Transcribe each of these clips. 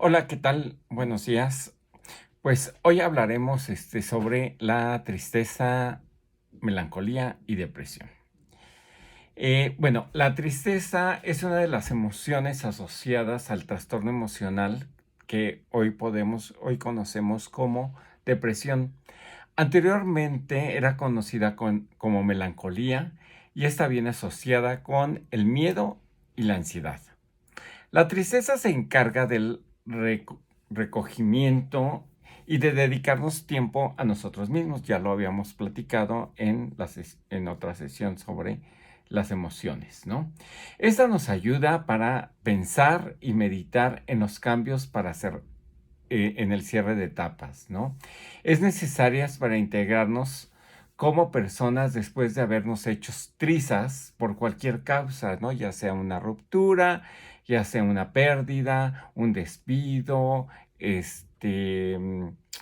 Hola, ¿qué tal? Buenos días. Pues hoy hablaremos sobre la tristeza, melancolía y depresión. Bueno, la tristeza es una de las emociones asociadas al trastorno emocional que hoy conocemos como depresión. Anteriormente era conocida como melancolía y está bien asociada con el miedo y la ansiedad. La tristeza se encarga del recogimiento y de dedicarnos tiempo a nosotros mismos. Ya lo habíamos platicado en otra sesión sobre las emociones, ¿no? Esta nos ayuda para pensar y meditar en los cambios para hacer en el cierre de etapas, ¿no? Es necesaria para integrarnos como personas después de habernos hecho trizas por cualquier causa, ¿no? Ya sea una ruptura, ya sea una pérdida, un despido,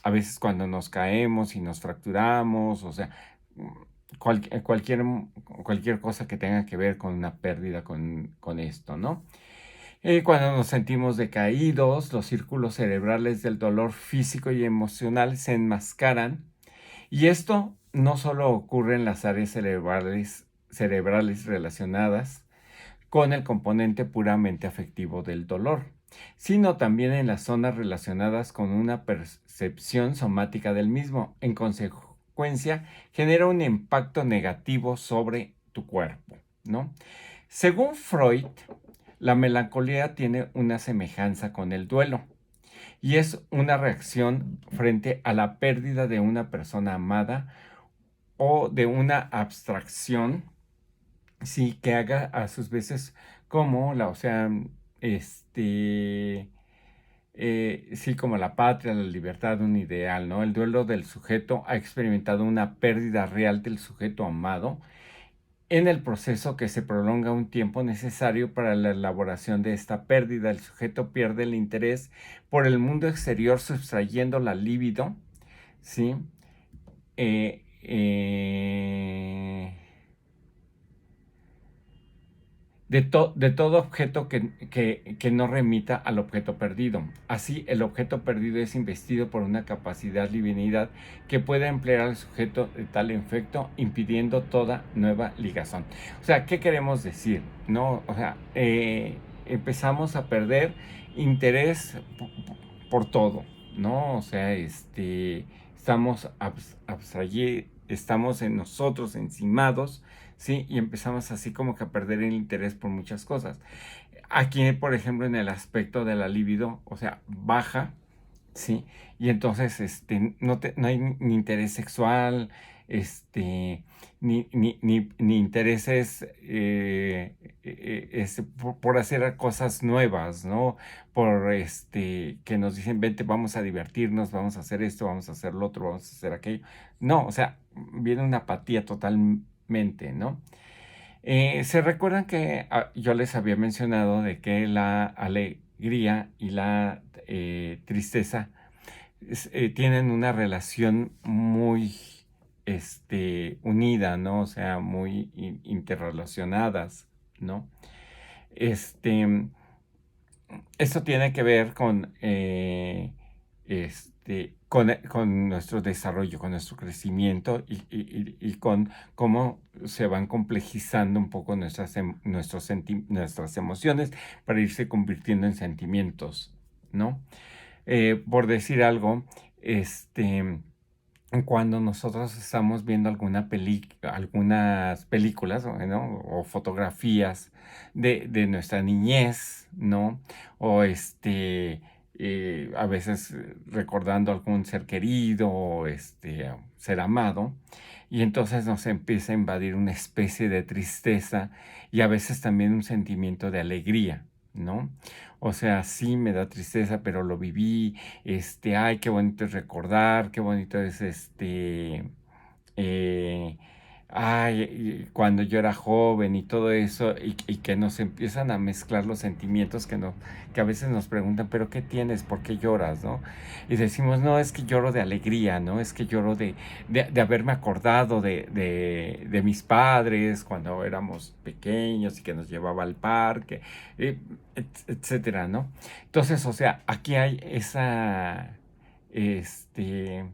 a veces cuando nos caemos y nos fracturamos, o sea, cualquier cosa que tenga que ver con una pérdida con esto, ¿no? Cuando nos sentimos decaídos, los círculos cerebrales del dolor físico y emocional se enmascaran y esto no solo ocurre en las áreas cerebrales relacionadas con el componente puramente afectivo del dolor, sino también en las zonas relacionadas con una percepción somática del mismo. En consecuencia, genera un impacto negativo sobre tu cuerpo, ¿no? Según Freud, la melancolía tiene una semejanza con el duelo y es una reacción frente a la pérdida de una persona amada o de una abstracción, sí, que haga a sus veces como o sea, este, sí, como la patria, la libertad, un ideal, ¿no? El duelo del sujeto ha experimentado una pérdida real del sujeto amado en el proceso que se prolonga un tiempo necesario para la elaboración de esta pérdida. El sujeto pierde el interés por el mundo exterior, sustrayendo la libido, ¿sí? Eh, eh, de todo objeto que no remita al objeto perdido. Así, el objeto perdido es investido por una capacidad divinidad que puede emplear al sujeto de tal efecto, impidiendo toda nueva ligazón. O sea, ¿qué queremos decir? ¿No? O sea, empezamos a perder interés por todo, ¿no? O sea, estamos en nosotros encimados, ¿sí? Y empezamos así como que a perder el interés por muchas cosas. Aquí, por ejemplo, en el aspecto de la libido, o sea, baja, ¿sí? Y entonces, no hay ni interés sexual, ni intereses por hacer cosas nuevas, ¿no? Que nos dicen, vente, vamos a divertirnos, vamos a hacer esto, vamos a hacer lo otro, vamos a hacer aquello. No, o sea, viene una apatía totalmente, ¿no? Se recuerdan que yo les había mencionado de que la alegría y la tristeza tienen una relación muy unida, ¿no? O sea, muy interrelacionadas, ¿no? Este, Esto tiene que ver con nuestro desarrollo, con nuestro crecimiento y con cómo se van complejizando un poco nuestras emociones para irse convirtiendo en sentimientos, ¿no? Por decir algo, cuando nosotros estamos viendo algunas películas, ¿no? O fotografías de nuestra niñez, ¿no? O a veces recordando algún ser querido o ser amado, y entonces nos empieza a invadir una especie de tristeza y a veces también un sentimiento de alegría, ¿no? O sea, sí me da tristeza, pero lo viví, ay, qué bonito es recordar, qué bonito es eh, ay, y cuando yo era joven y todo eso, y que nos empiezan a mezclar los sentimientos que a veces nos preguntan, pero ¿qué tienes? ¿Por qué lloras? ¿No? Y decimos, no, es que lloro de alegría, ¿no? Es que lloro de haberme acordado de mis padres cuando éramos pequeños y que nos llevaba al parque, etcétera, ¿no? Entonces, o sea, aquí hay esa, este,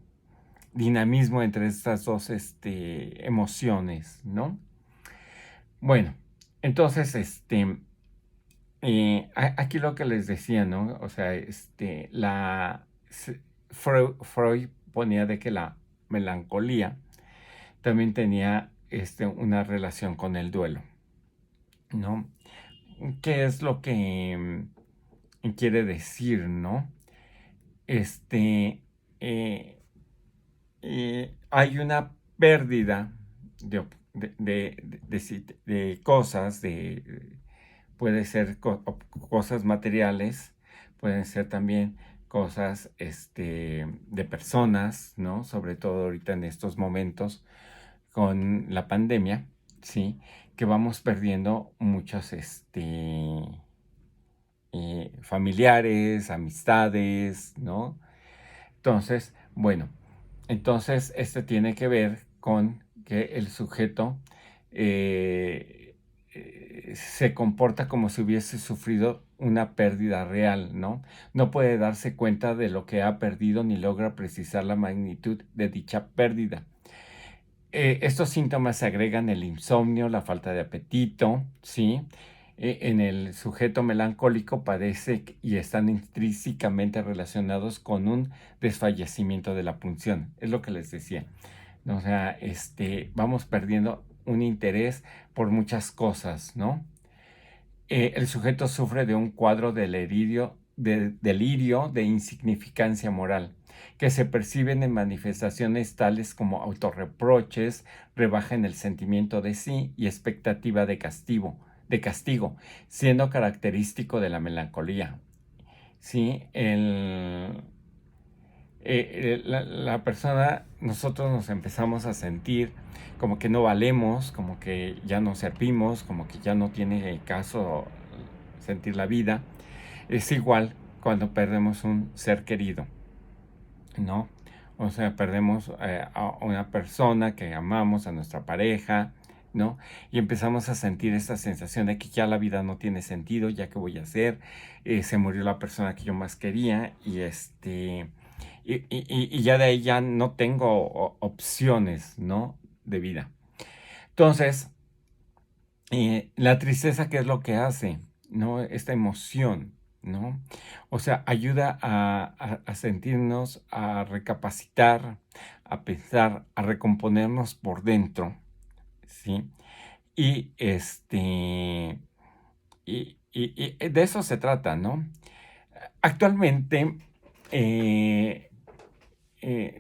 dinamismo entre estas dos emociones, ¿no? Bueno, entonces, aquí lo que les decía, ¿no? O sea, Freud ponía de que la melancolía también tenía una relación con el duelo, ¿no? ¿Qué es lo que quiere decir, ¿no? Este, eh, hay una pérdida de cosas, puede ser cosas materiales, pueden ser también cosas de personas, ¿no? Sobre todo ahorita en estos momentos con la pandemia, ¿sí? Que vamos perdiendo muchos familiares, amistades, ¿no? Entonces, bueno, entonces tiene que ver con que el sujeto eh, se comporta como si hubiese sufrido una pérdida real, ¿no? No puede darse cuenta de lo que ha perdido ni logra precisar la magnitud de dicha pérdida. Estos síntomas se agregan el insomnio, la falta de apetito, ¿sí? En el sujeto melancólico padece y están intrínsecamente relacionados con un desfallecimiento de la punción. Es lo que les decía, ¿no? O sea, vamos perdiendo un interés por muchas cosas, ¿no? El sujeto sufre de un cuadro de delirio de insignificancia moral, que se perciben en manifestaciones tales como autorreproches, rebaja en el sentimiento de sí y expectativa de castigo, siendo característico de la melancolía. ¿Sí? La persona, nosotros nos empezamos a sentir como que no valemos, como que ya no servimos, como que ya no tiene caso sentir la vida. Es igual cuando perdemos un ser querido, ¿no? O sea, perdemos a una persona que amamos, a nuestra pareja, ¿no? Y empezamos a sentir esta sensación de que ya la vida no tiene sentido, ya qué voy a hacer, se murió la persona que yo más quería y ya de ahí ya no tengo opciones, ¿no? De vida. Entonces, la tristeza, ¿qué es lo que hace? ¿No? Esta emoción, ¿no? O sea, ayuda a sentirnos, a recapacitar, a pensar, a recomponernos por dentro, ¿sí? Y y de eso se trata, ¿no? Actualmente, eh,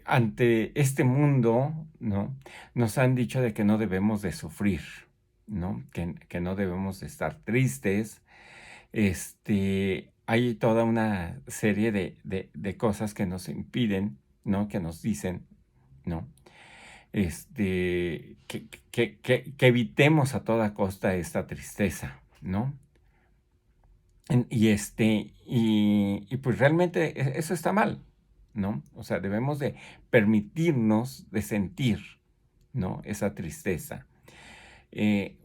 ante este mundo, ¿no? Nos han dicho de que no debemos de sufrir, ¿no? Que no debemos de estar tristes. Hay toda una serie de cosas que nos impiden, ¿no? Que nos dicen, ¿no? Que evitemos a toda costa esta tristeza, ¿no? Y pues realmente eso está mal, ¿no? O sea, debemos de permitirnos de sentir, ¿no? Esa tristeza.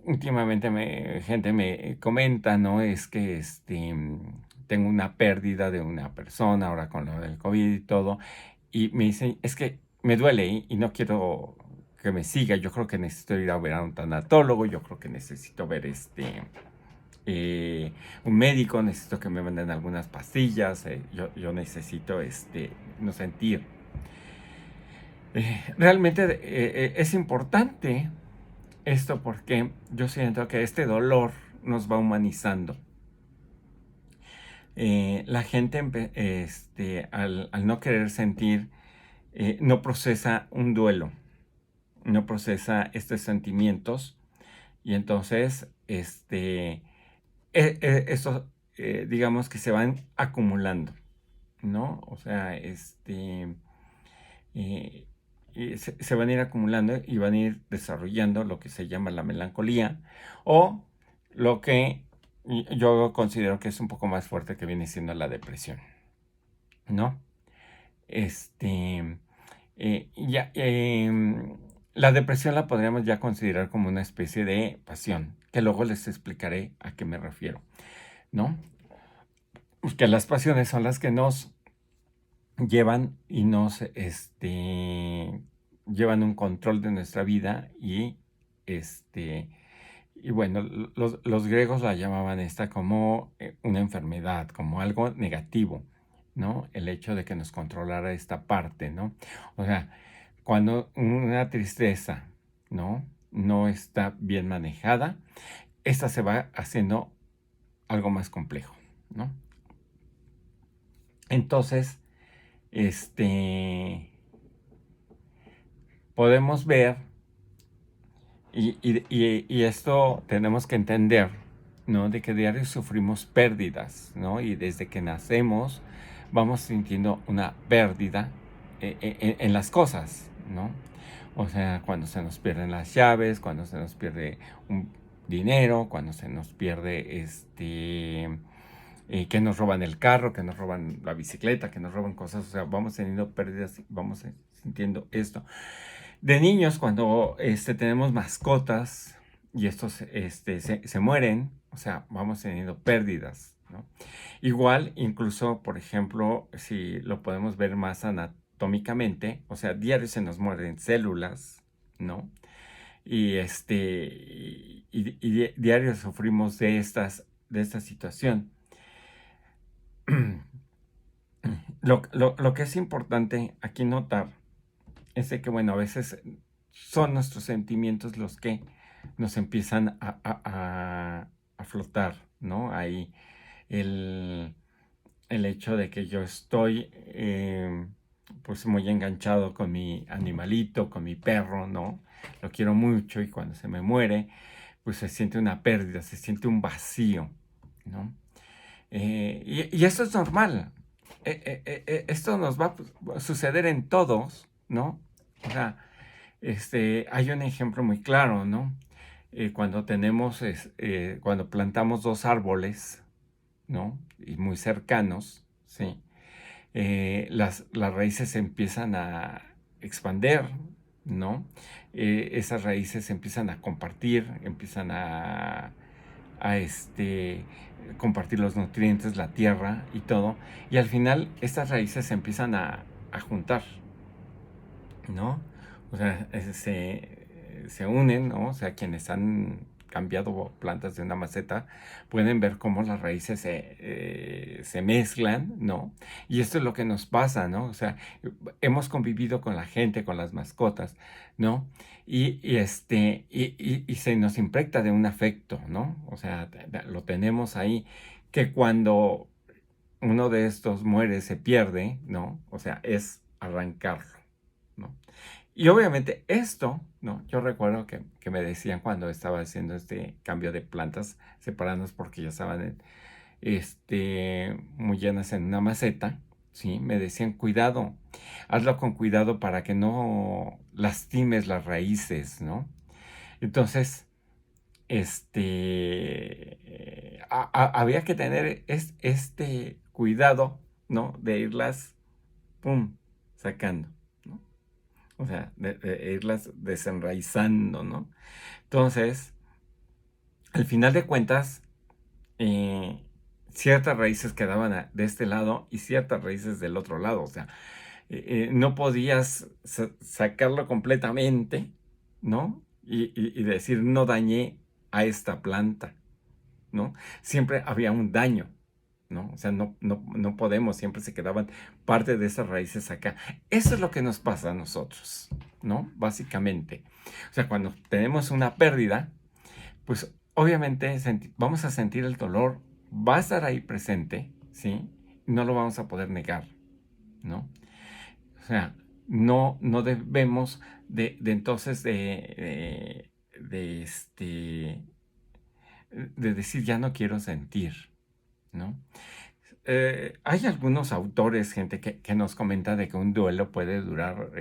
Últimamente gente me comenta, ¿no? Es que tengo una pérdida de una persona ahora con lo del COVID y todo, y me dicen, es que me duele y no quiero que me siga, yo creo que necesito ir a ver a un tanatólogo, yo creo que necesito ver un médico, necesito que me manden algunas pastillas, yo necesito no sentir. Realmente es importante esto porque yo siento que este dolor nos va humanizando. La gente al no querer sentir no procesa un duelo, no procesa estos sentimientos y entonces estos digamos que se van acumulando, ¿no? O sea, eh, se van a ir acumulando y van a ir desarrollando lo que se llama la melancolía o lo que yo considero que es un poco más fuerte, que viene siendo la depresión, ¿no? Este, ya, la depresión la podríamos ya considerar como una especie de pasión, que luego les explicaré a qué me refiero, ¿no? Que las pasiones son las que nos llevan y nos llevan un control de nuestra vida y bueno, los griegos la llamaban esta como una enfermedad, como algo negativo, ¿no? El hecho de que nos controlara esta parte, ¿no? O sea, cuando una tristeza, ¿no? No está bien manejada, esta se va haciendo algo más complejo, ¿no? Entonces, podemos ver, y esto tenemos que entender, ¿no? De que diario sufrimos pérdidas, ¿no? Y desde que nacemos vamos sintiendo una pérdida en las cosas, ¿no? O sea, cuando se nos pierden las llaves, cuando se nos pierde un dinero, cuando se nos pierde que nos roban el carro, que nos roban la bicicleta, que nos roban cosas, o sea, vamos teniendo pérdidas, vamos sintiendo esto. De niños, cuando tenemos mascotas y estos se mueren, o sea, vamos teniendo pérdidas, ¿no? Igual, incluso, por ejemplo, si lo podemos ver más anatómicamente, o sea, diario se nos mueren células, ¿no? Y diario sufrimos de esta situación. Lo que es importante aquí notar es de que, bueno, a veces son nuestros sentimientos los que nos empiezan a flotar, ¿no? Ahí el hecho de que yo estoy pues muy enganchado con mi animalito, con mi perro, ¿no? Lo quiero mucho y cuando se me muere, pues se siente una pérdida, se siente un vacío, ¿no? Y esto es normal. Esto nos va a suceder en todos, ¿no? O sea, hay un ejemplo muy claro, ¿no? Cuando plantamos dos árboles, ¿no? Y muy cercanos, ¿sí? Las raíces se empiezan a expander, ¿no? Esas raíces se empiezan a compartir, empiezan a compartir los nutrientes, la tierra y todo. Y al final estas raíces se empiezan a juntar, ¿no? O sea, se unen, ¿no? O sea, quienes han cambiado plantas de una maceta pueden ver cómo las raíces se mezclan, ¿no? Y esto es lo que nos pasa, ¿no? O sea, hemos convivido con la gente, con las mascotas, ¿no? Y se nos impregna de un afecto, ¿no? O sea, lo tenemos ahí, que cuando uno de estos muere, se pierde, ¿no? O sea, es arrancarlo, ¿no? Y obviamente esto, ¿no? Yo recuerdo que me decían cuando estaba haciendo este cambio de plantas, separándolas porque ya estaban muy llenas en una maceta, ¿sí? Me decían, cuidado, hazlo con cuidado para que no lastimes las raíces, ¿no? Entonces, había que tener este cuidado, ¿no? De irlas, pum, sacando, ¿no? O sea, de irlas desenraizando, ¿no? Entonces, al final de cuentas, eh, ciertas raíces quedaban de este lado y ciertas raíces del otro lado. O sea, no podías sacarlo completamente, ¿no? Y decir, no dañé a esta planta, ¿no? Siempre había un daño, ¿no? O sea, no podemos, siempre se quedaban parte de esas raíces acá. Eso es lo que nos pasa a nosotros, ¿no? Básicamente. O sea, cuando tenemos una pérdida, pues obviamente vamos a sentir el dolor, va a estar ahí presente, ¿sí? No lo vamos a poder negar, ¿no? O sea, no debemos entonces de decir ya no quiero sentir, ¿no? Hay algunos autores, gente que nos comenta de que un duelo puede durar,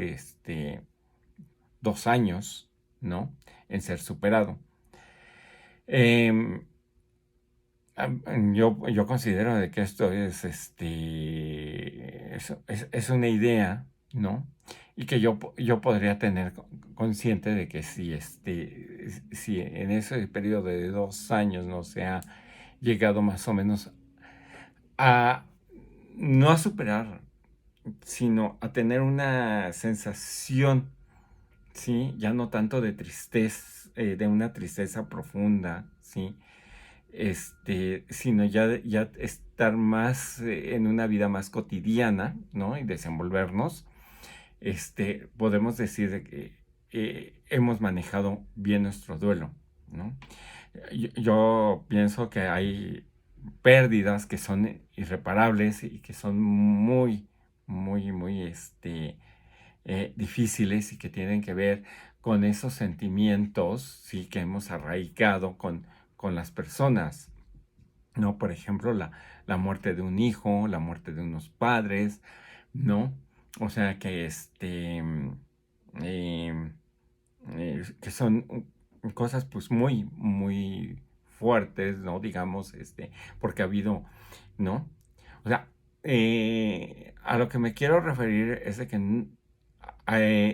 2 años, ¿no? En ser superado. Em, yo considero de que esto es, es una idea, ¿no? Y que yo podría tener consciente de que si en ese periodo de 2 años no se ha llegado más o menos a, no a superar, sino a tener una sensación, ¿sí? Ya no tanto de tristeza, de una tristeza profunda, ¿sí? Sino ya estar más en una vida más cotidiana, ¿no? Y desenvolvernos, podemos decir de que hemos manejado bien nuestro duelo, ¿no? Yo pienso que hay pérdidas que son irreparables y que son muy, muy, muy, difíciles y que tienen que ver con esos sentimientos, sí, que hemos arraigado con las personas, ¿no? Por ejemplo, la muerte de un hijo, la muerte de unos padres, ¿no? O sea, que em, que son cosas pues muy, muy fuertes, ¿no? Digamos, porque ha habido, ¿no? O sea, a lo que me quiero referir es de que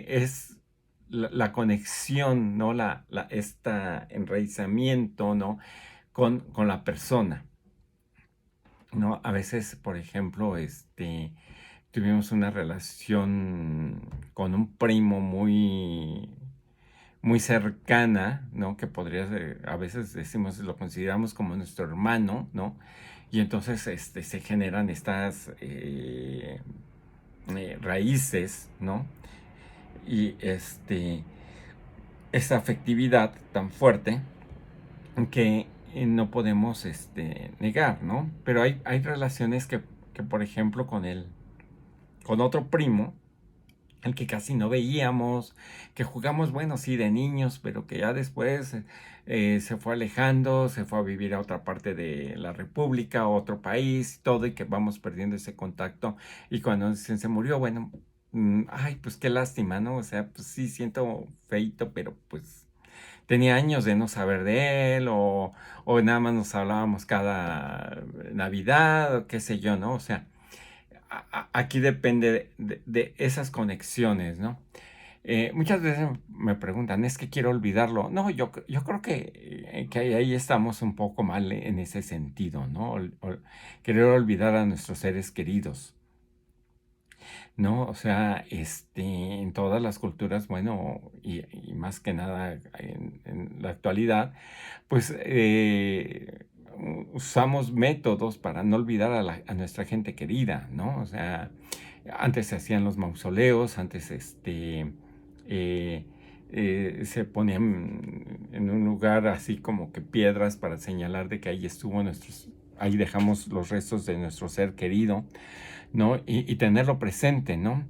es la conexión, ¿no? Enraizamiento, ¿no? Con la persona, ¿no? A veces, por ejemplo, tuvimos una relación con un primo muy, muy cercana, ¿no? Que podría ser, a veces decimos, lo consideramos como nuestro hermano, ¿no? Y entonces se generan estas raíces, ¿no? Y esa afectividad tan fuerte que no podemos negar, ¿no? Pero hay relaciones que, por ejemplo, con otro primo, el que casi no veíamos, que jugamos, bueno, sí, de niños, pero que ya después se fue alejando, se fue a vivir a otra parte de la República, a otro país, todo, y que vamos perdiendo ese contacto. Y cuando se murió, bueno, ay, pues qué lástima, ¿no? O sea, pues sí, siento feito, pero pues tenía años de no saber de él, o nada más nos hablábamos cada Navidad, o qué sé yo, ¿no? O sea, aquí depende de esas conexiones, ¿no? Muchas veces me preguntan, ¿es que quiero olvidarlo? No, yo creo que ahí estamos un poco mal en ese sentido, ¿no? Querer olvidar a nuestros seres queridos, ¿no? O sea, en todas las culturas, bueno, y más que nada en la actualidad, pues usamos métodos para no olvidar a nuestra gente querida, ¿no? O sea, antes se hacían los mausoleos, antes eh, se ponían en un lugar así como que piedras para señalar de que ahí estuvo ahí dejamos los restos de nuestro ser querido, ¿no? Y tenerlo presente, ¿no?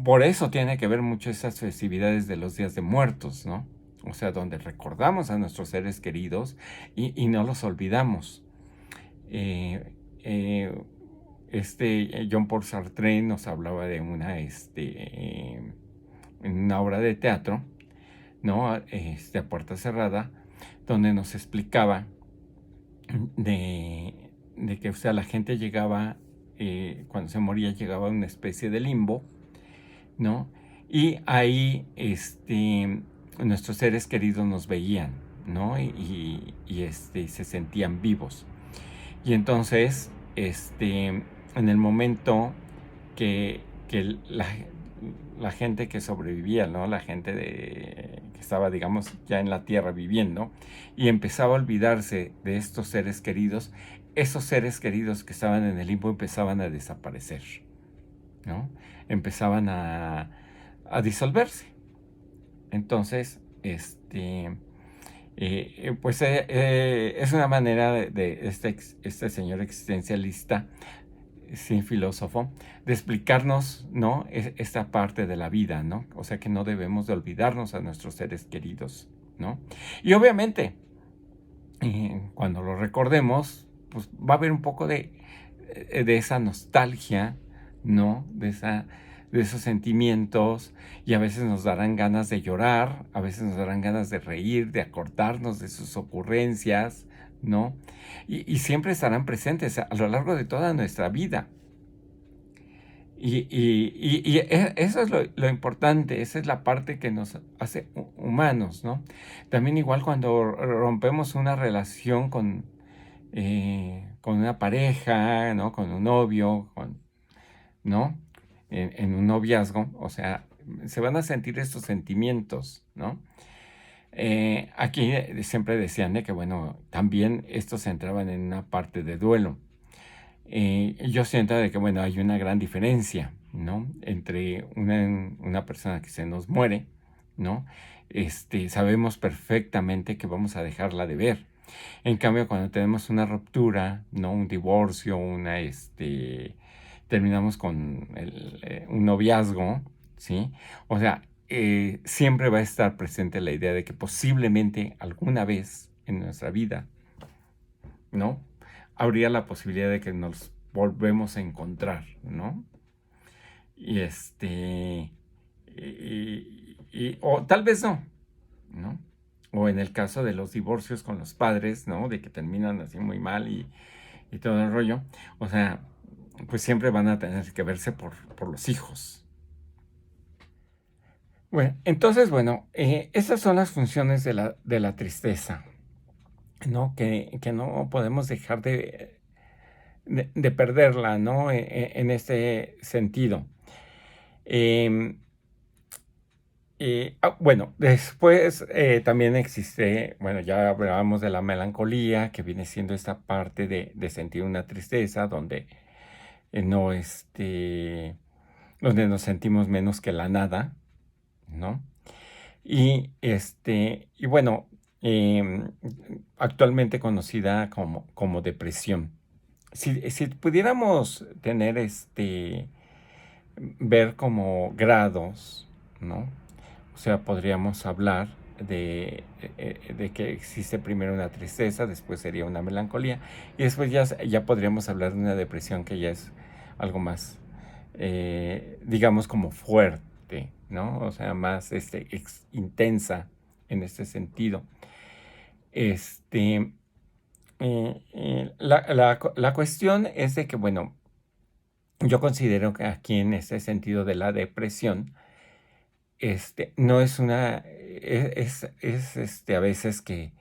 Por eso tiene que ver mucho esas festividades de los días de muertos, ¿no? O sea, donde recordamos a nuestros seres queridos y no los olvidamos. Eh, eh, Jean Paul Sartre nos hablaba de en una obra de teatro, ¿no? A puerta cerrada, donde nos explicaba de que, o sea, la gente llegaba, cuando se moría, llegaba a una especie de limbo, ¿no? Y ahí, nuestros seres queridos nos veían, ¿no? Y se sentían vivos. Y entonces, en el momento que la gente que sobrevivía, ¿no? La gente que estaba, digamos, ya en la tierra viviendo, y empezaba a olvidarse de estos seres queridos, esos seres queridos que estaban en el limbo empezaban a desaparecer, ¿no? Empezaban a disolverse. Entonces, pues es una manera de este señor existencialista, sí, filósofo, de explicarnos, ¿no? Esta parte de la vida, ¿no? O sea que no debemos de olvidarnos a nuestros seres queridos, ¿no? Y obviamente, cuando lo recordemos, pues va a haber un poco de esa nostalgia, ¿no? de esos sentimientos y a veces nos darán ganas de llorar, a veces nos darán ganas de reír, de acordarnos de sus ocurrencias, ¿no? Y siempre estarán presentes a lo largo de toda nuestra vida. Eso es lo importante, esa es la parte que nos hace humanos, ¿no? También igual cuando rompemos una relación con una pareja, ¿no? Con un novio, ¿no? En un noviazgo, o sea, se van a sentir estos sentimientos, ¿no? Aquí siempre decían que, bueno, también estos entraban en una parte de duelo. Yo siento de que, bueno, hay una gran diferencia, ¿no? Entre una persona que se nos muere, ¿no? Sabemos perfectamente que vamos a dejarla de ver. En cambio, cuando tenemos una ruptura, ¿no? Un divorcio, terminamos con un noviazgo, ¿sí? O sea, siempre va a estar presente la idea de que posiblemente alguna vez en nuestra vida, ¿no? Habría la posibilidad de que nos volvemos a encontrar, ¿no? Y o tal vez no, ¿no? O en el caso de los divorcios con los padres, ¿no? De que terminan así muy mal y todo el rollo. O sea, pues siempre van a tener que verse por los hijos. Bueno, entonces, bueno, esas son las funciones de la tristeza, ¿no? Que no podemos dejar de perderla, ¿no? En este sentido. Em, bueno, después también existe, bueno, ya hablábamos de la melancolía, que viene siendo esta parte de sentir una tristeza, donde no, donde nos sentimos menos que la nada, ¿no? Y bueno, em, actualmente conocida como depresión. Si pudiéramos tener ver como grados, ¿no? O sea, podríamos hablar de que existe primero una tristeza, después sería una melancolía, y después ya podríamos hablar de una depresión que ya es algo más, digamos, como fuerte, ¿no? O sea, más intensa en este sentido. Este, la cuestión es de que, bueno, yo considero que aquí en ese sentido de la depresión, no es a veces que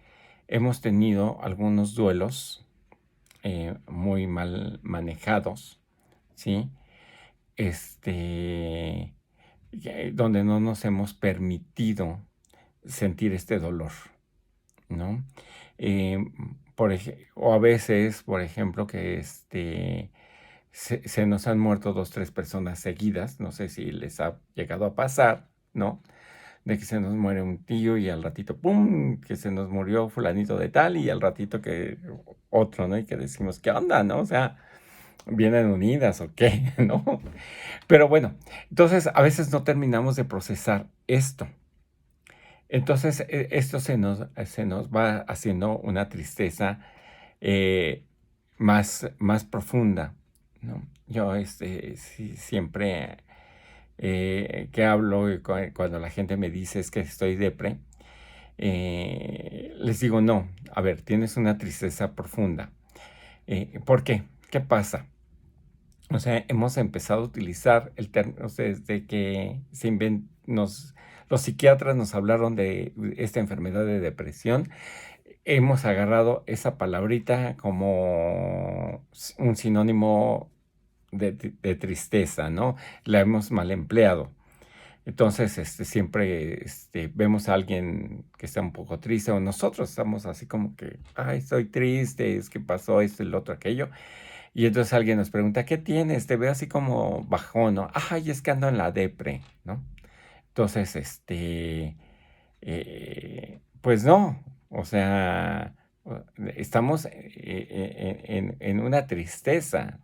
hemos tenido algunos duelos muy mal manejados, ¿sí? Este, donde no nos hemos permitido sentir este dolor, ¿no? Eh, o a veces, por ejemplo, que se nos han muerto 2, 3 personas seguidas, no sé si les ha llegado a pasar, ¿no? De que se nos muere un tío y al ratito, ¡pum!, que se nos murió fulanito de tal y al ratito que otro, ¿no? Y que decimos, ¿qué onda, no? O sea, ¿vienen unidas o qué, no? Pero bueno, entonces a veces no terminamos de procesar esto. Entonces esto se nos va haciendo una tristeza más profunda, ¿no? Yo siempre que hablo y cuando la gente me dice es que estoy depre, les digo, no, a ver, tienes una tristeza profunda. ¿Por qué? ¿Qué pasa? O sea, hemos empezado a utilizar el término, o sea, desde que los psiquiatras nos hablaron de esta enfermedad de depresión, hemos agarrado esa palabrita como un sinónimo de tristeza, ¿no? La hemos mal empleado. Entonces, siempre vemos a alguien que está un poco triste, o nosotros estamos así como que, ay, estoy triste, es que pasó esto y lo otro, aquello. Y entonces alguien nos pregunta, ¿qué tienes? Te veo así como bajón, ¿no? Ay, es que ando en la depre, ¿no? Entonces, pues no, o sea, estamos en una tristeza,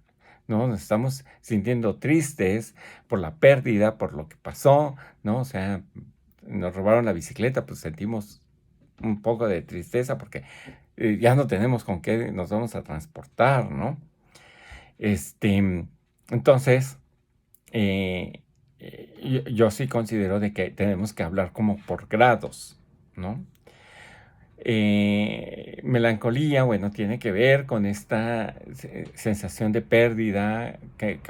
¿no? Nos estamos sintiendo tristes por la pérdida, por lo que pasó, ¿no? O sea, nos robaron la bicicleta, pues sentimos un poco de tristeza porque ya no tenemos con qué nos vamos a transportar, ¿no? Entonces, eh, yo sí considero de que tenemos que hablar como por grados, ¿no? Melancolía, bueno, tiene que ver con esta sensación de pérdida que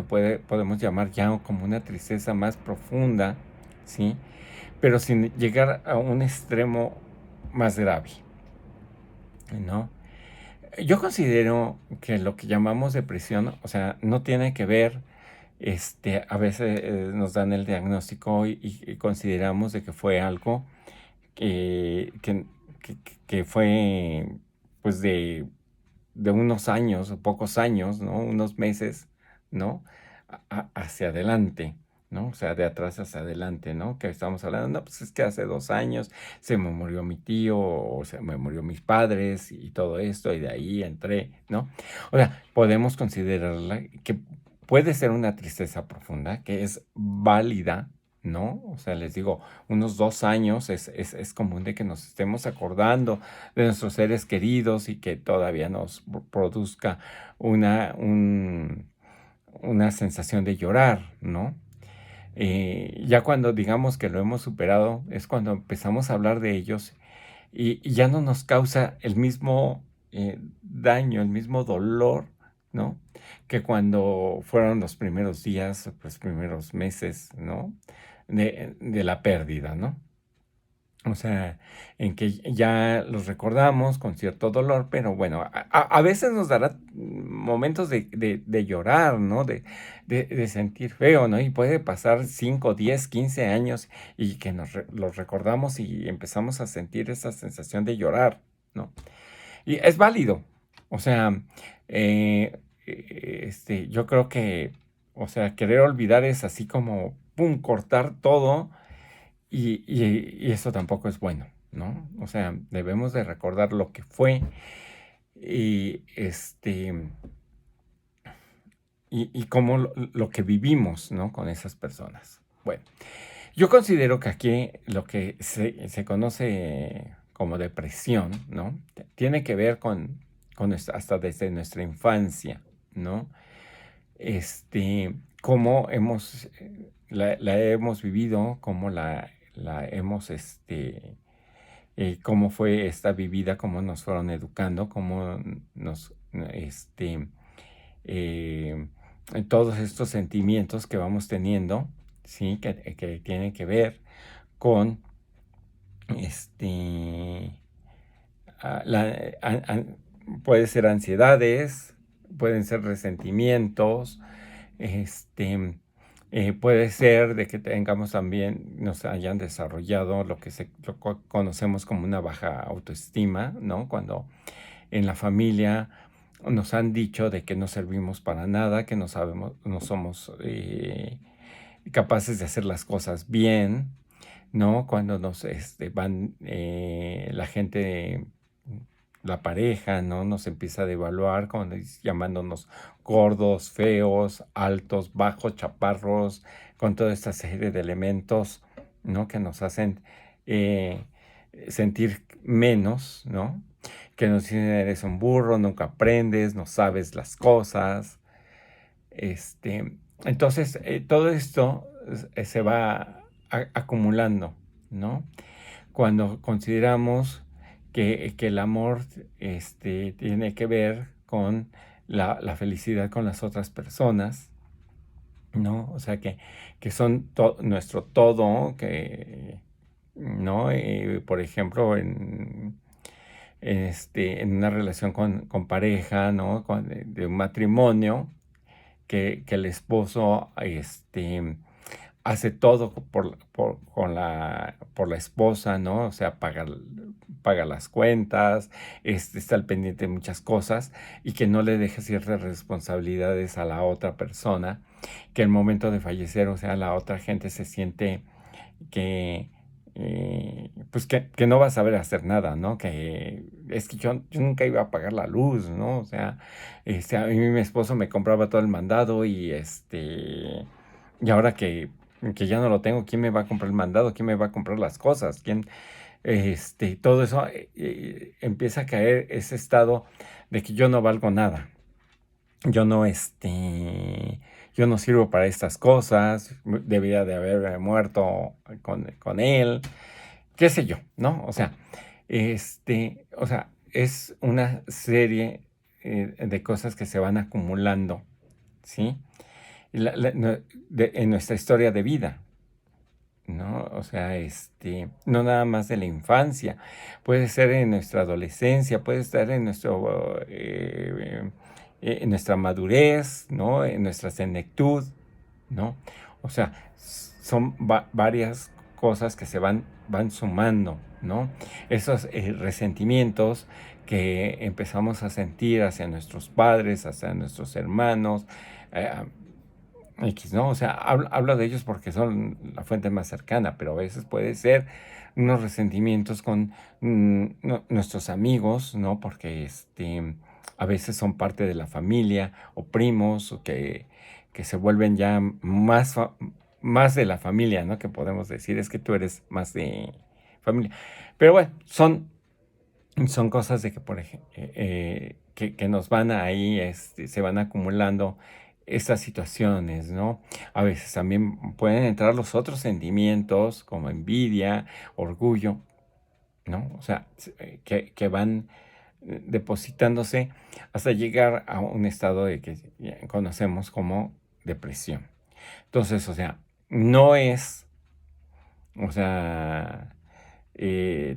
podemos llamar ya como una tristeza más profunda, ¿sí? Pero sin llegar a un extremo más grave, ¿no? Yo considero que lo que llamamos depresión, o sea, no tiene que ver, a veces nos dan el diagnóstico y consideramos de que fue algo que, que, que fue pues de unos años o pocos años, ¿no? Unos meses, ¿no? Hacia adelante, ¿no? O sea, de atrás hacia adelante, ¿no? Que estamos hablando, no, pues es que hace 2 años se me murió mi tío o se me murió mis padres y todo esto y de ahí entré, ¿no? O sea, podemos considerarla que puede ser una tristeza profunda, que es válida, ¿no? O sea, les digo, unos 2 años es común de que nos estemos acordando de nuestros seres queridos y que todavía nos produzca una sensación de llorar, ¿no? Ya cuando digamos que lo hemos superado es cuando empezamos a hablar de ellos y ya no nos causa el mismo daño, el mismo dolor, ¿no? Que cuando fueron los primeros días, los primeros meses, ¿no? De la pérdida, ¿no? O sea, en que ya los recordamos con cierto dolor, pero bueno, a veces nos dará momentos de llorar, ¿no? De sentir feo, ¿no? Y puede pasar 5, 10, 15 años y que los recordamos y empezamos a sentir esa sensación de llorar, ¿no? Y es válido. O sea, yo creo que, o sea, querer olvidar es así como, pum, cortar todo y eso tampoco es bueno, ¿no? O sea, debemos de recordar lo que fue y, y cómo lo que vivimos, ¿no? Con esas personas. Bueno, yo considero que aquí lo que se conoce como depresión, ¿no? Tiene que ver hasta desde nuestra infancia, ¿no? Cómo la hemos vivido, cómo la hemos, cómo fue esta vivida, cómo nos fueron educando, cómo nos, eh, todos estos sentimientos que vamos teniendo, ¿sí? Que tienen que ver con, este, a- la- a- a- puede ser ansiedades, pueden ser resentimientos, este, puede ser de que tengamos también, nos hayan desarrollado lo que conocemos como una baja autoestima, ¿no? Cuando en la familia nos han dicho de que no servimos para nada, que no sabemos, no somos capaces de hacer las cosas bien, ¿no? Cuando nos van la gente, la pareja, ¿no? Nos empieza a devaluar llamándonos gordos, feos, altos, bajos, chaparros, con toda esta serie de elementos, ¿no? Que nos hacen eh, sentir menos, ¿no? Que nos dicen eres un burro, nunca aprendes, no sabes las cosas. Entonces, todo esto se va acumulando, ¿no? Cuando consideramos que el amor tiene que ver con la felicidad con las otras personas, ¿no? O sea, que son nuestro todo, ¿no? Por ejemplo, en una relación con pareja, ¿no? De un matrimonio, que el esposo hace todo por la esposa, ¿no? O sea, paga las cuentas, está al pendiente de muchas cosas y que no le deja ciertas responsabilidades a la otra persona, que el momento de fallecer, o sea, la otra gente se siente que, pues que no va a saber hacer nada, ¿no? Que es que yo nunca iba a pagar la luz, ¿no? O sea, a mí mi esposo me compraba todo el mandado y ahora que ya no lo tengo, ¿quién me va a comprar el mandado? ¿Quién me va a comprar las cosas? Todo eso empieza a caer ese estado de que yo no valgo nada. Yo no, yo no sirvo para estas cosas, debía de haber muerto con él, qué sé yo, ¿no? O sea, es una serie de cosas que se van acumulando, ¿sí? En nuestra historia de vida, ¿no? O sea, no nada más de la infancia, puede ser en nuestra adolescencia, puede estar en nuestra madurez, ¿no? En nuestra senectud, ¿no? O sea, son varias cosas que van sumando, ¿no? Esos resentimientos que empezamos a sentir hacia nuestros padres, hacia nuestros hermanos, eh, X, ¿no? O sea, hablo de ellos porque son la fuente más cercana, pero a veces puede ser unos resentimientos con nuestros amigos, ¿no? Porque a veces son parte de la familia o primos o que se vuelven ya más de la familia, ¿no? Que podemos decir, es que tú eres más de familia. Pero bueno, son cosas de que, por ejemplo, que nos van ahí, se van acumulando estas situaciones, ¿no? A veces también pueden entrar los otros sentimientos como envidia, orgullo, ¿no? O sea, que van depositándose hasta llegar a un estado de que ya conocemos como depresión. Entonces, o sea, no es, o sea,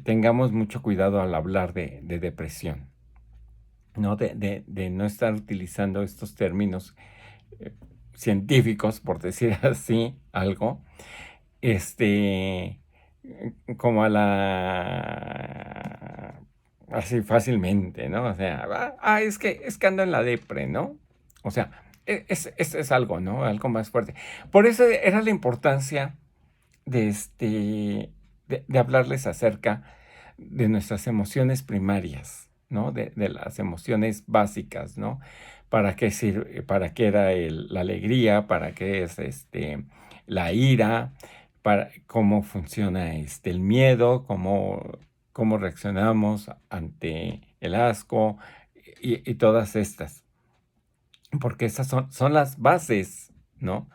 tengamos mucho cuidado al hablar de depresión, ¿no? De no estar utilizando estos términos eh, científicos, por decir así, algo, este, como así fácilmente, ¿no? O sea, es que ando en la depre, ¿no? O sea, es algo, ¿no? Algo más fuerte. Por eso era la importancia de de hablarles acerca de nuestras emociones primarias, ¿no? De las emociones básicas, ¿no? Para qué era la alegría, para qué es la ira, para cómo funciona el miedo, cómo reaccionamos ante el asco y todas estas. Porque esas son las bases, ¿no?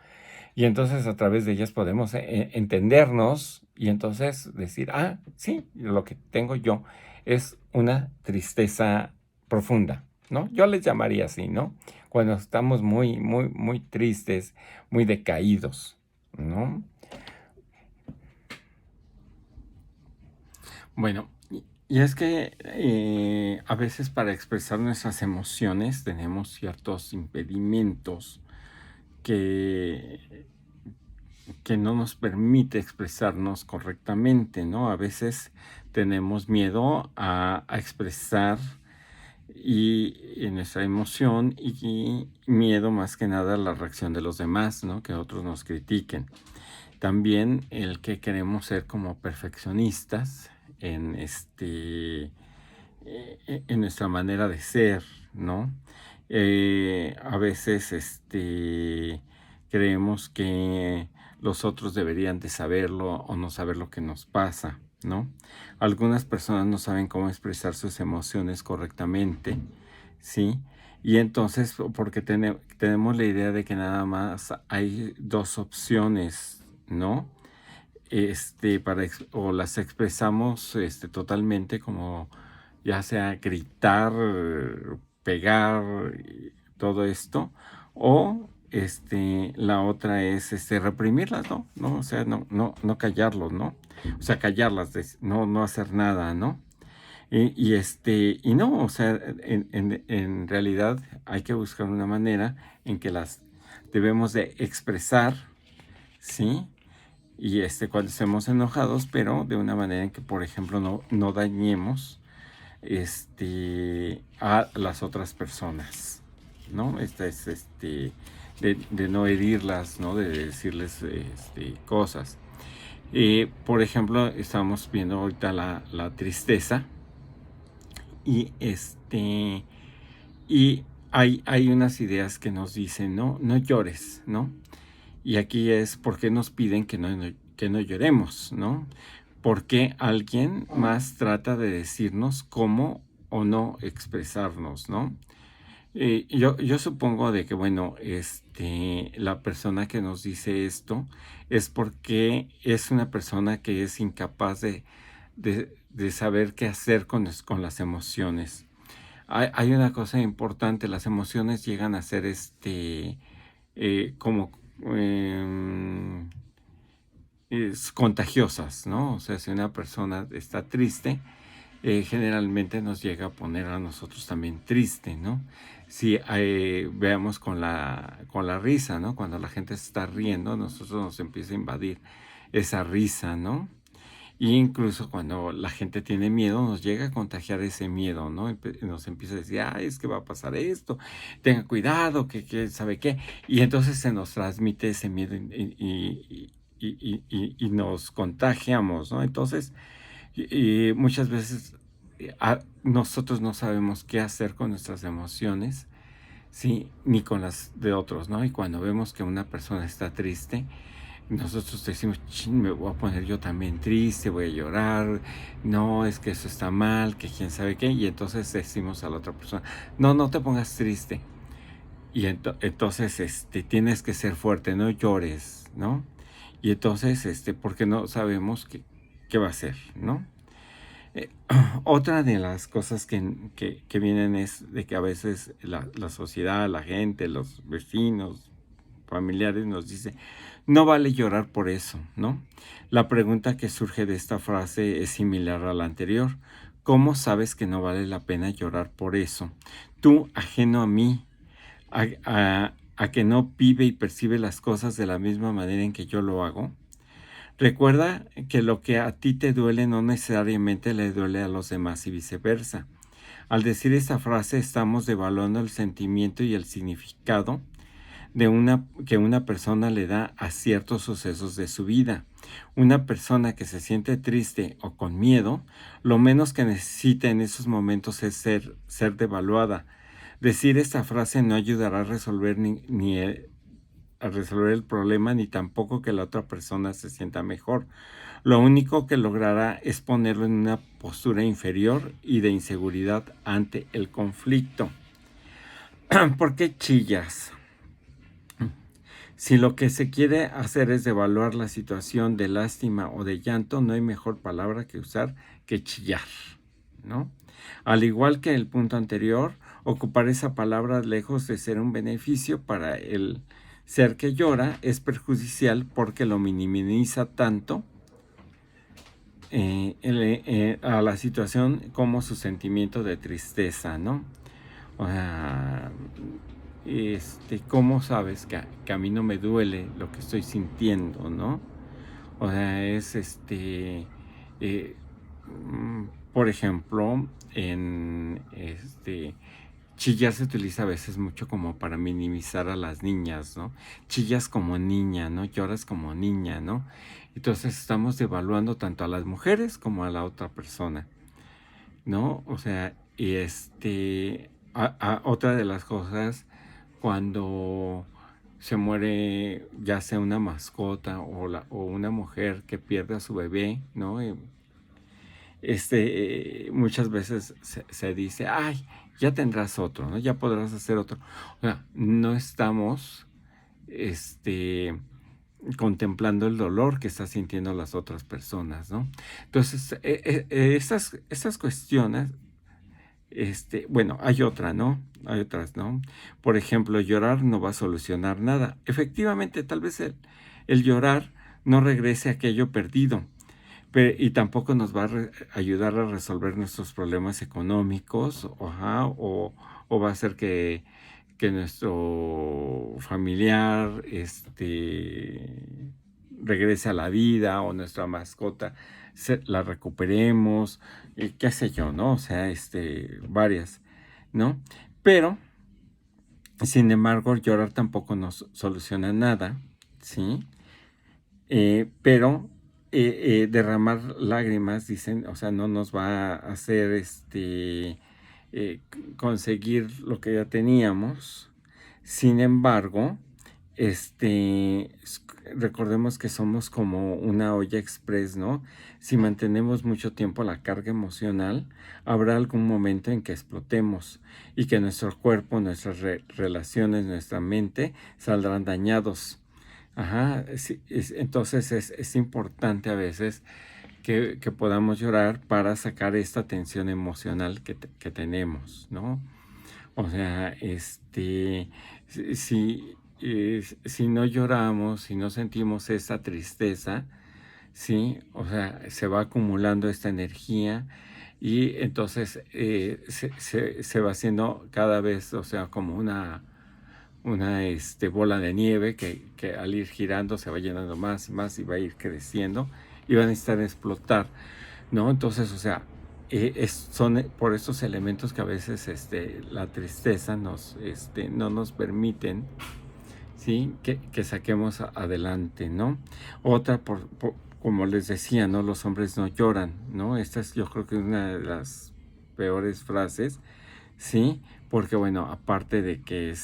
Y entonces a través de ellas podemos entendernos y entonces decir, sí, lo que tengo yo es una tristeza profunda, ¿no? Yo les llamaría así, ¿no? Cuando estamos muy, muy, muy tristes, muy decaídos, ¿no? Bueno, y es que a veces para expresar nuestras emociones tenemos ciertos impedimentos que que no nos permite expresarnos correctamente, ¿no? A veces tenemos miedo a expresar nuestra emoción y miedo más que nada a la reacción de los demás, ¿no? Que otros nos critiquen. También el que queremos ser como perfeccionistas en en nuestra manera de ser, ¿no? A veces creemos que los otros deberían de saberlo o no saber lo que nos pasa, ¿no? Algunas personas no saben cómo expresar sus emociones correctamente, ¿sí? Y entonces, porque tenemos la idea de que nada más hay dos opciones, ¿no? O las expresamos totalmente como ya sea gritar, pegar, todo esto, o la otra es reprimirlas, ¿no? ¿No? O sea, no callarlos, ¿no? O sea, callarlas, no hacer nada, ¿no? Y no, o sea, en realidad hay que buscar una manera en que las debemos de expresar, ¿sí? Y cuando estemos enojados, pero de una manera en que, por ejemplo, no dañemos a las otras personas, ¿no? Esta es de no herirlas, ¿no? De decirles cosas. Por ejemplo, estamos viendo ahorita la tristeza y y hay unas ideas que nos dicen, no llores, ¿no? Y aquí es por qué nos piden que no lloremos, ¿no? Porque alguien más trata de decirnos cómo o no expresarnos, ¿no? Yo supongo de que, bueno, la persona que nos dice esto es porque es una persona que es incapaz de saber qué hacer con las emociones. Hay una cosa importante, las emociones llegan a ser como em, contagiosas, ¿no? O sea, si una persona está triste, generalmente nos llega a poner a nosotros también triste, ¿no? Si veamos con la risa, ¿no? Cuando la gente se está riendo, a nosotros nos empieza a invadir esa risa, ¿no? Y incluso cuando la gente tiene miedo, nos llega a contagiar ese miedo, ¿no? Nos empieza a decir, ay, es que va a pasar esto, tenga cuidado, que sabe qué. Y entonces se nos transmite ese miedo y nos contagiamos, ¿no? Entonces, y muchas veces nosotros no sabemos qué hacer con nuestras emociones, ¿sí? Ni con las de otros, ¿no? Y cuando vemos que una persona está triste, nosotros decimos, chin, me voy a poner yo también triste, voy a llorar, no, es que eso está mal, que quién sabe qué, y entonces decimos a la otra persona, no, no te pongas triste, y entonces tienes que ser fuerte, no llores, ¿no? Y entonces, porque no sabemos qué va a hacer, ¿no? Eh, Otra de las cosas que vienen es de que a veces la sociedad, la gente, los vecinos, familiares nos dice, no vale llorar por eso, ¿no? La pregunta que surge de esta frase es similar a la anterior. ¿Cómo sabes que no vale la pena llorar por eso? Tú, ajeno a mí, a que no vive y percibe las cosas de la misma manera en que yo lo hago. Recuerda que lo que a ti te duele no necesariamente le duele a los demás y viceversa. Al decir esta frase estamos devaluando el sentimiento y el significado que una persona le da a ciertos sucesos de su vida. Una persona que se siente triste o con miedo, lo menos que necesita en esos momentos es ser devaluada. Decir esta frase no ayudará a resolver a resolver el problema ni tampoco que la otra persona se sienta mejor. Lo único que logrará es ponerlo en una postura inferior y de inseguridad ante el conflicto. ¿Por qué chillas? Si lo que se quiere hacer es devaluar la situación de lástima o de llanto, no hay mejor palabra que usar que chillar, ¿no? Al igual que en el punto anterior, ocupar esa palabra lejos de ser un beneficio para el ser que llora es perjudicial porque lo minimiza tanto a la situación como su sentimiento de tristeza, ¿no? O sea, ¿cómo sabes que a mí no me duele lo que estoy sintiendo, no? O sea, eh, por ejemplo, chillar se utiliza a veces mucho como para minimizar a las niñas, ¿no? Chillas como niña, ¿no? Lloras como niña, ¿no? Entonces estamos devaluando tanto a las mujeres como a la otra persona, ¿no? O sea, otra de las cosas, cuando se muere ya sea una mascota o una mujer que pierde a su bebé, ¿no? Muchas veces se dice, ay, ya tendrás otro, ¿no? Ya podrás hacer otro. O sea, no estamos, este, contemplando el dolor que están sintiendo las otras personas, ¿no? Entonces, estas cuestiones, bueno, hay otra, ¿no? Hay otras, ¿no? Por ejemplo, llorar no va a solucionar nada. Efectivamente, tal vez el llorar no regrese aquello perdido, y tampoco nos va a ayudar a resolver nuestros problemas económicos, ajá, o va a hacer que nuestro familiar regrese a la vida o nuestra mascota la recuperemos, qué sé yo, ¿no? O sea, varias, ¿no? Pero, sin embargo, llorar tampoco nos soluciona nada, ¿sí? Pero derramar lágrimas, dicen, o sea, no nos va a hacer conseguir lo que ya teníamos. Sin embargo, este, recordemos que somos como una olla express, ¿no? Si mantenemos mucho tiempo la carga emocional, habrá algún momento en que explotemos y que nuestro cuerpo, nuestras relaciones, nuestra mente saldrán dañados. Ajá, sí, entonces es importante a veces que podamos llorar para sacar esta tensión emocional que tenemos, ¿no? O sea, si no lloramos, si no sentimos esa tristeza, ¿sí? O sea, se va acumulando esta energía y entonces se va haciendo cada vez, o sea, como una bola de nieve que al ir girando se va llenando más y más y va a ir creciendo y va a necesitar explotar, ¿no? Entonces, o sea, son por estos elementos que a veces la tristeza no nos permiten, ¿sí? Que saquemos adelante, ¿no? Otra, como les decía, ¿no? Los hombres no lloran, ¿no? Esta es, yo creo que una de las peores frases, ¿sí? Porque, bueno, aparte de que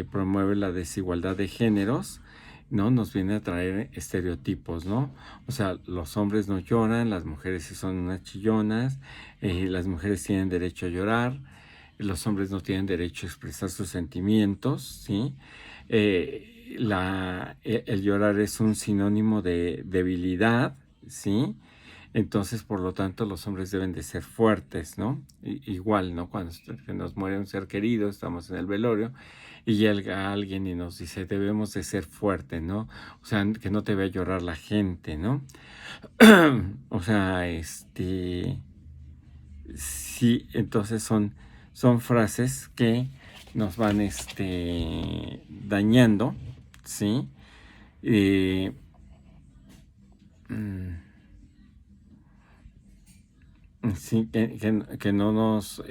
promueve la desigualdad de géneros, ¿no? Nos viene a traer estereotipos, ¿no? O sea, los hombres no lloran, las mujeres sí son unas chillonas, las mujeres tienen derecho a llorar, los hombres no tienen derecho a expresar sus sentimientos, ¿sí? El llorar es un sinónimo de debilidad, ¿sí? Entonces, por lo tanto, los hombres deben de ser fuertes, ¿no? Igual, ¿no? Cuando nos muere un ser querido, estamos en el velorio y llega alguien y nos dice, debemos de ser fuertes, ¿no? O sea, que no te vea llorar la gente, ¿no? O sea, sí, entonces son frases que nos van, dañando, ¿sí? Eh, mm, Sí, que no nos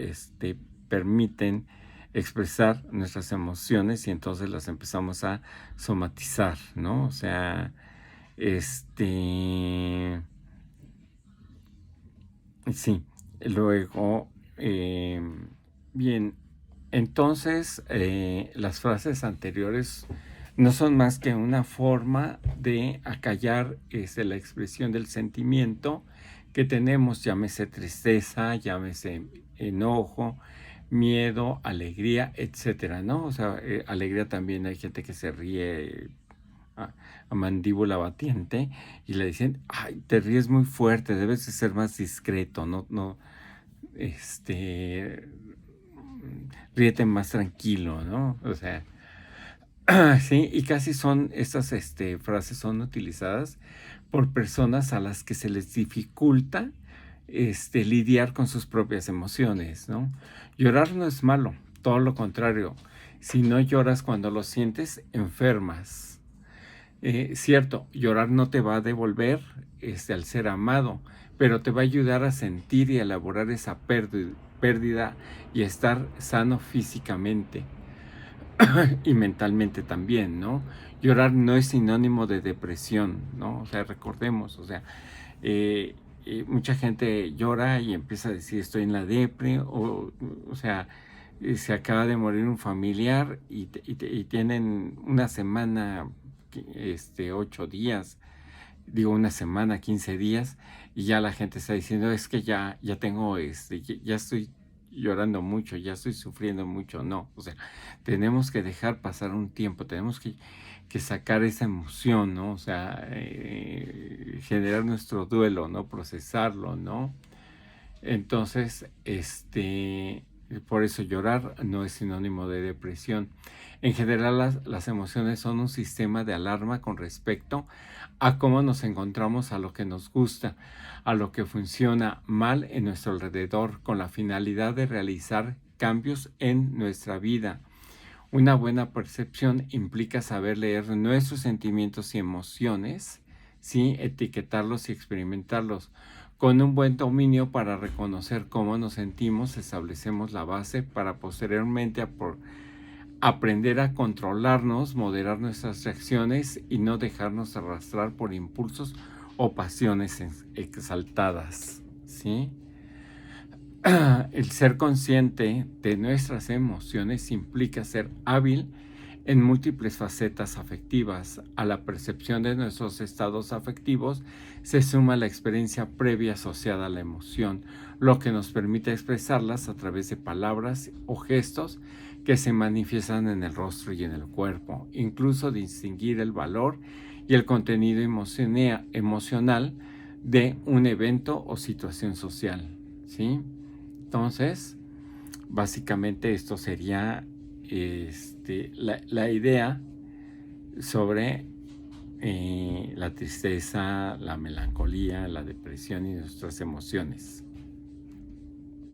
permiten expresar nuestras emociones y entonces las empezamos a somatizar, ¿no? O sea, sí, luego, bien, entonces las frases anteriores no son más que una forma de acallar la expresión del sentimiento que tenemos, llámese tristeza, llámese enojo, miedo, alegría, etcétera, ¿no? O sea, alegría también hay gente que se ríe a mandíbula batiente y le dicen, ay, te ríes muy fuerte, debes de ser más discreto, no, ríete más tranquilo, ¿no? O sea, sí, y casi estas frases son utilizadas por personas a las que se les dificulta lidiar con sus propias emociones, ¿no? Llorar no es malo, todo lo contrario. Si no lloras cuando lo sientes, enfermas. Cierto, llorar no te va a devolver al ser amado, pero te va a ayudar a sentir y a elaborar esa pérdida y a estar sano físicamente y mentalmente también, ¿no? Llorar no es sinónimo de depresión, ¿no? O sea, recordemos, o sea, mucha gente llora y empieza a decir estoy en la depre, o sea, se acaba de morir un familiar y tienen una semana, 8 días, digo una semana, 15 días, y ya la gente está diciendo es que ya tengo, ya estoy llorando mucho, ya estoy sufriendo mucho. No, o sea, tenemos que dejar pasar un tiempo, tenemos que sacar esa emoción, ¿no? O sea, generar nuestro duelo, ¿no? Procesarlo, ¿no? Entonces, por eso llorar no es sinónimo de depresión. En general, las emociones son un sistema de alarma con respecto a cómo nos encontramos, a lo que nos gusta, a lo que funciona mal en nuestro alrededor, con la finalidad de realizar cambios en nuestra vida. Una buena percepción implica saber leer nuestros sentimientos y emociones, ¿sí? Etiquetarlos y experimentarlos. Con un buen dominio para reconocer cómo nos sentimos, establecemos la base para posteriormente aprender a controlarnos, moderar nuestras reacciones y no dejarnos arrastrar por impulsos o pasiones exaltadas, ¿sí? El ser consciente de nuestras emociones implica ser hábil en múltiples facetas afectivas. A la percepción de nuestros estados afectivos se suma la experiencia previa asociada a la emoción, lo que nos permite expresarlas a través de palabras o gestos que se manifiestan en el rostro y en el cuerpo, incluso distinguir el valor y el contenido emocional de un evento o situación social, ¿sí? Entonces, básicamente esto sería la idea sobre la tristeza, la melancolía, la depresión y nuestras emociones.